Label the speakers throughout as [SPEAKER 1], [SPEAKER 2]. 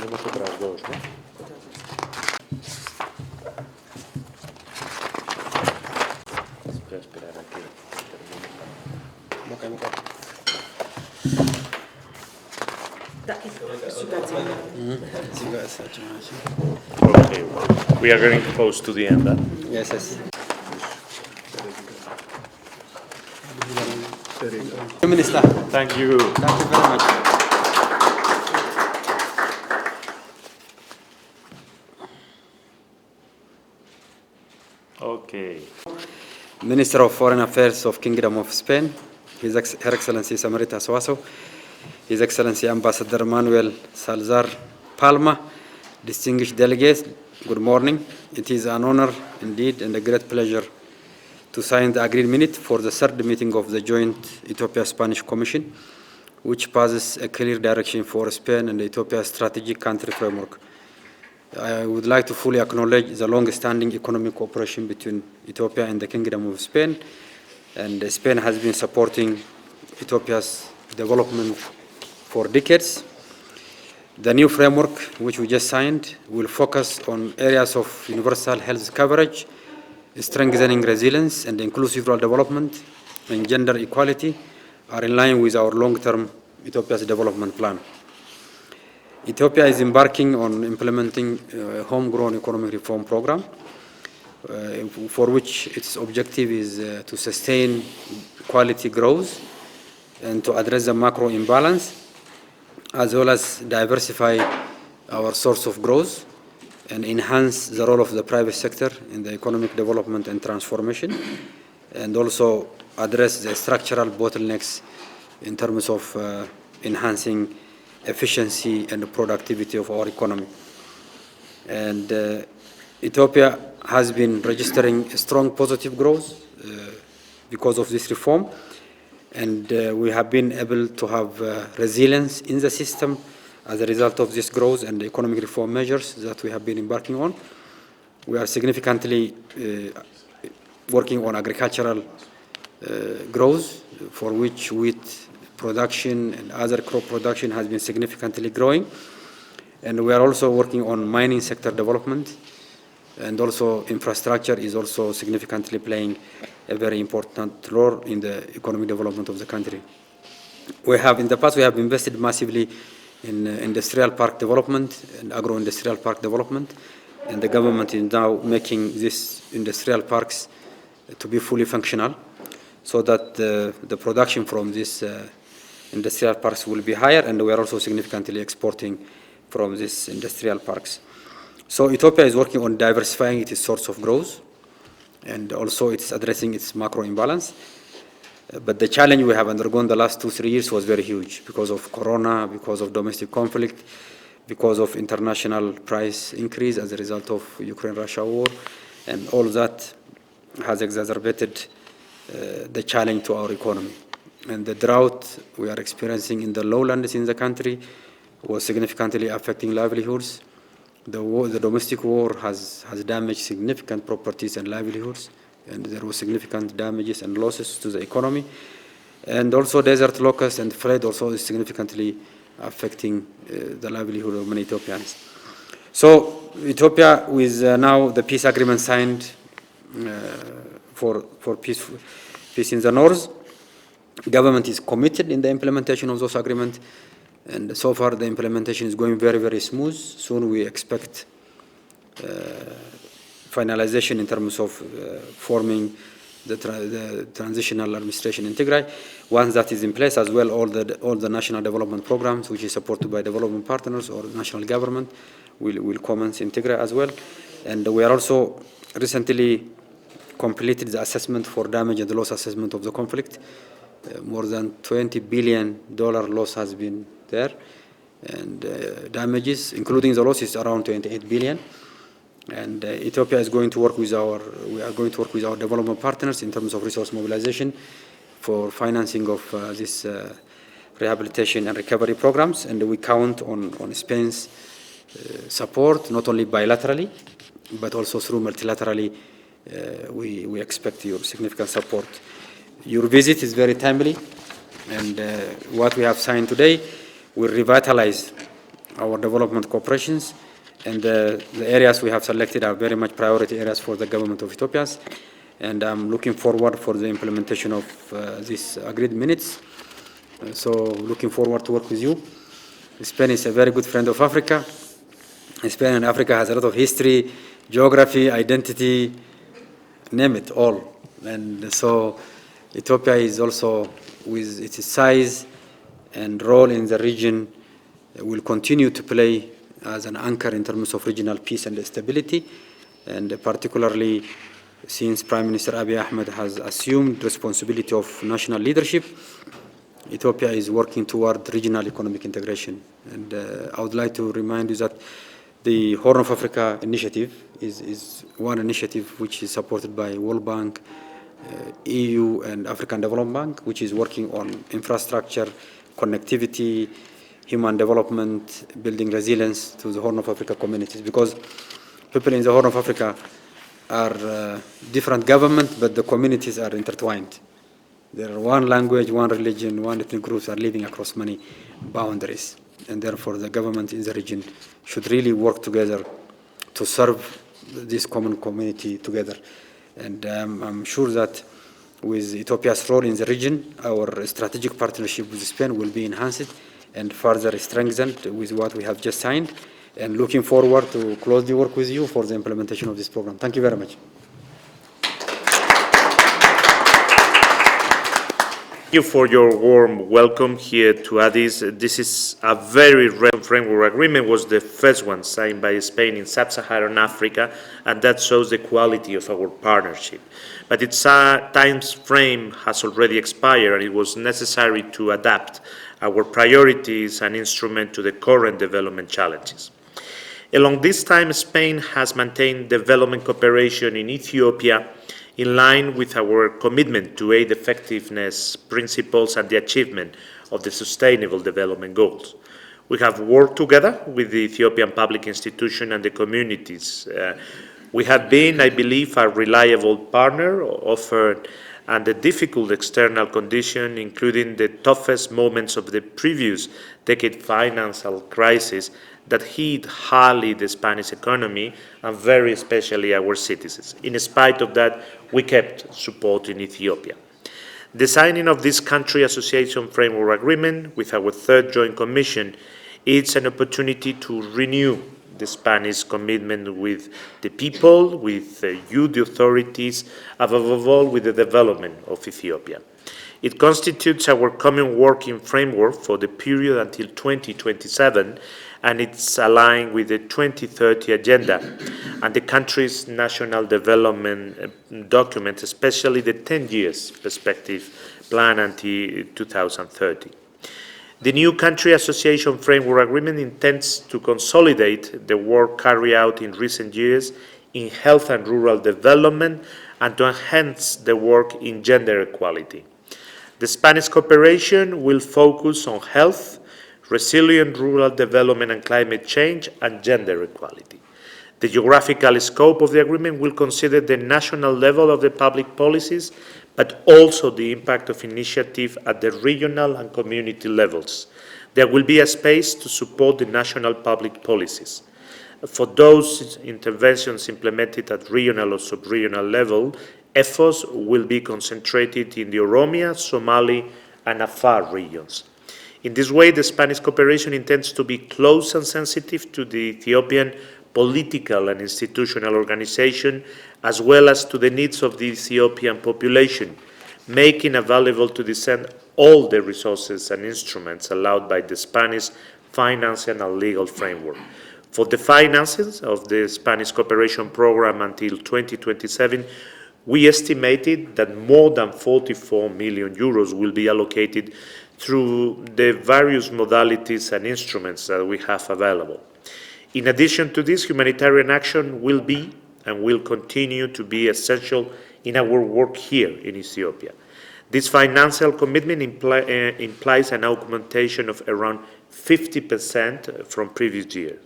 [SPEAKER 1] tenemos otras dos, ¿no? Voy a esperar a que termine. Okay, we are getting close to the end. Huh?
[SPEAKER 2] Yes, yes. Minister,
[SPEAKER 1] Thank you.
[SPEAKER 2] thank you very much.
[SPEAKER 1] Okay.
[SPEAKER 2] Minister of Foreign Affairs of Kingdom of Spain, Her Excellency Samarita Soaso, His Excellency Ambassador Manuel Salazar Palma, distinguished delegates, good morning. It is an honor indeed and a great pleasure to sign the agreed minute for the third meeting of the joint Ethiopia-Spanish Commission, which passes a clear direction for Spain and Ethiopia's strategic country framework. I would like to fully acknowledge the long-standing economic cooperation between Ethiopia and the Kingdom of Spain, and Spain has been supporting Ethiopia's development for decades. The new framework, which we just signed, will focus on areas of universal health coverage, strengthening resilience and inclusive rural development, and gender equality are in line with our long-term Ethiopia's development plan. Ethiopia is embarking on implementing a homegrown economic reform program, for which its objective is to sustain quality growth and to address the macro imbalance, as well as diversify our source of growth and enhance the role of the private sector in the economic development and transformation, and also address the structural bottlenecks in terms of enhancing efficiency and productivity of our economy. And Ethiopia has been registering a strong positive growth because of this reform, and we have been able to have resilience in the system as a result of this growth and the economic reform measures that we have been embarking on. We are significantly working on agricultural growth, for which wheat production and other crop production has been significantly growing. And we are also working on mining sector development, and also infrastructure is also significantly playing a very important role in the economic development of the country. In the past, we have invested massively in industrial park development and agro-industrial park development, and the government is now making these industrial parks to be fully functional, so that the production from these industrial parks will be higher, and we are also significantly exporting from these industrial parks. So Ethiopia is working on diversifying its source of growth, and also it's addressing its macro imbalance. But the challenge we have undergone the last 2-3 years was very huge because of Corona, because of domestic conflict, because of international price increase as a result of Ukraine-Russia war, and all that has exacerbated the challenge to our economy. And the drought we are experiencing in the lowlands in the country was significantly affecting livelihoods. The domestic war has damaged significant properties and livelihoods, and there was significant damages and losses to the economy. And also desert locusts and flood also is significantly affecting the livelihood of many Ethiopians. So Ethiopia, with now the peace agreement signed for peace in the north, government is committed in the implementation of those agreements, and so far the implementation is going very, very smooth. Soon we expect finalization in terms of forming the transitional administration in Tigray. Once that is in place, as well, all the national development programs, which is supported by development partners or the national government, will commence in Tigray as well. And we are also recently completed the assessment for damage and loss assessment of the conflict. More than $20 billion loss has been there, and damages, including the losses, around 28 billion. And Ethiopia is going to work with we are going to work with our development partners in terms of resource mobilization for financing of this rehabilitation and recovery programs, and we count on Spain's support, not only bilaterally, but also through multilaterally. We expect your significant support. Your visit is very timely, and what we have signed today will revitalize our development cooperations. And the areas we have selected are very much priority areas for the government of Ethiopia. And I'm looking forward for the implementation of these agreed minutes. So looking forward to work with you. Spain is a very good friend of Africa. Spain and Africa has a lot of history, geography, identity, name it all. And so Ethiopia is also, with its size and role in the region, will continue to play as an anchor in terms of regional peace and stability. And particularly since Prime Minister Abiy Ahmed has assumed responsibility of national leadership, Ethiopia is working toward regional economic integration. And I would like to remind you that the Horn of Africa initiative is one initiative which is supported by World Bank, EU and African Development Bank, which is working on infrastructure, connectivity, human development, building resilience to the Horn of Africa communities. Because people in the Horn of Africa are different government, but the communities are intertwined. There are one language, one religion, one ethnic groups are living across many boundaries. And therefore the government in the region should really work together to serve this common community together. And I'm sure that with Ethiopia's role in the region, our strategic partnership with Spain will be enhanced and further strengthened with what we have just signed. And looking forward to closely work with you for the implementation of this program. Thank you very much.
[SPEAKER 1] Thank you for your warm welcome here to Addis. This is a very relevant framework agreement. Was the first one signed by Spain in sub-Saharan Africa, and that shows the quality of our partnership. But its time frame has already expired, and it was necessary to adapt our priorities and instrument to the current development challenges. Along this time, Spain has maintained development cooperation in Ethiopia in line with our commitment to aid effectiveness principles and the achievement of the Sustainable Development Goals. We have worked together with the Ethiopian public institution and the communities. We have been, I believe, a reliable partner offered under difficult external conditions, including the toughest moments of the previous decade financial crisis that hit hardly the Spanish economy and very especially our citizens. In spite of that, we kept supporting Ethiopia. The signing of this country association framework agreement with our third joint commission is an opportunity to renew the Spanish commitment with the people, with you, the authorities, above all with the development of Ethiopia. It constitutes our common working framework for the period until 2027, and it's aligned with the 2030 agenda and the country's national development document, especially the 10 years perspective plan until 2030. The new country association framework agreement intends to consolidate the work carried out in recent years in health and rural development and to enhance the work in gender equality. The Spanish cooperation will focus on health, resilient rural development and climate change, and gender equality. The geographical scope of the agreement will consider the national level of the public policies, but also the impact of initiative at the regional and community levels. There will be a space to support the national public policies. For those interventions implemented at regional or sub-regional level, efforts will be concentrated in the Oromia, Somali, and Afar regions. In this way, the Spanish cooperation intends to be close and sensitive to the Ethiopian political and institutional organization, as well as to the needs of the Ethiopian population, making available to the Center all the resources and instruments allowed by the Spanish financial and legal framework. For the finances of the Spanish cooperation program until 2027, we estimated that more than 44 million euros will be allocated through the various modalities and instruments that we have available. In addition to this, humanitarian action will be and will continue to be essential in our work here in Ethiopia. This financial commitment implies an augmentation of around 50% from previous years.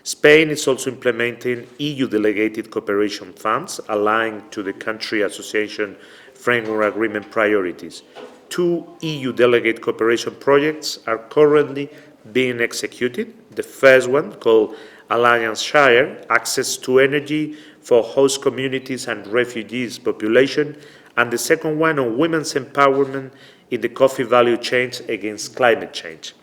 [SPEAKER 1] Spain is also implementing EU delegated cooperation funds aligned to the country association framework agreement priorities. 2 EU delegate cooperation projects are currently being executed. The first one, called Alliance Shire, access to energy for host communities and refugees population, and the second one on women's empowerment in the coffee value chain against climate change,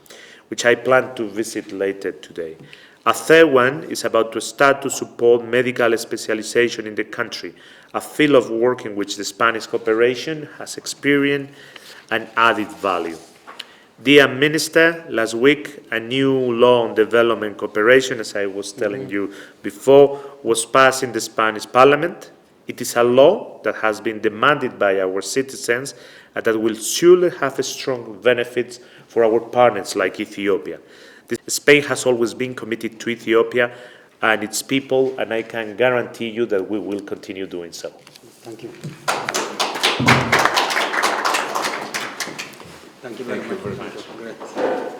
[SPEAKER 1] which I plan to visit later today. A third one is about to start to support medical specialization in the country, a field of work in which the Spanish cooperation has experienced an added value. Dear Minister, last week a new law on development cooperation, as I was telling you before, was passed in the Spanish Parliament. It is a law that has been demanded by our citizens and that will surely have strong benefits for our partners like Ethiopia. Spain has always been committed to Ethiopia and its people, and I can guarantee you that we will continue doing so.
[SPEAKER 2] Thank you. Thank you very much. Great.